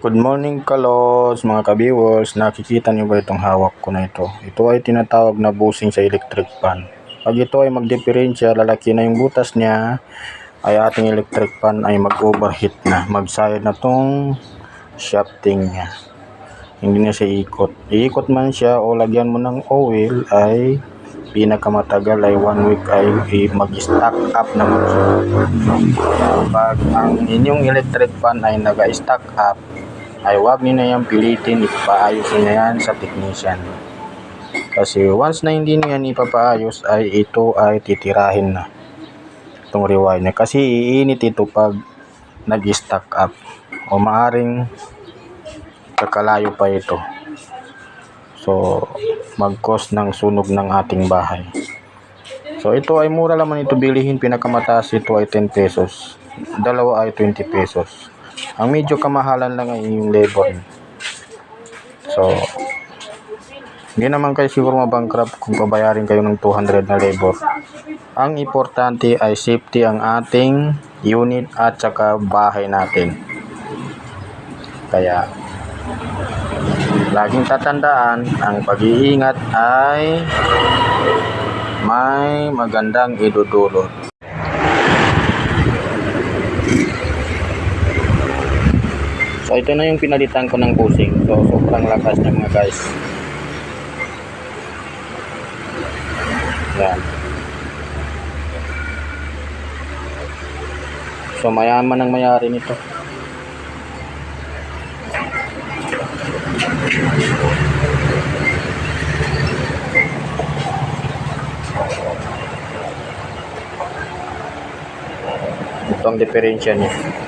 Good morning kalos, mga ka-viewers. Nakikita niyo ba itong hawak ko na ito? Ito ay tinatawag na bushing sa electric fan. Pag ito ay magdiferensya, lalaki na yung butas niya, ay ating electric fan ay mag-overheat na. Mag-side na tong shafting niya. Hindi na siya ikot. Iikot man siya o lagyan mo ng oil ay pinakamatagal ay 1 week ay mag-stack up naman siya. Pag ang inyong electric fan ay nag-stack up, ay huwag nyo na yan pilitin, ipaayos nyo na yan sa technician. Kasi once na hindi nyo yan ipapaayos, ay ito ay titirahin na itong rewire niya. Kasi iinit ito pag nag-stack up o maaring kakalayo pa ito. So mag-cause ng sunog ng ating bahay. So ito ay mura naman ito bilihin, pinakamataas ito ay 10 pesos. Dalawa ay 20 pesos. Ang medyo kamahalan lang ay yung labor. So hindi naman kayo siguro mabankrupt kung babayarin kayo ng 200 na labor. Ang importante ay safety ang ating unit at saka bahay natin. Kaya laging tatandaan, ang pag-iingat ay may magandang idudulot. So ito na yung pinalitan ko ng bushing. So sobrang lakas niya mga guys. Yan. So mayaman ang mayari nito. Ito ang diferensya niya.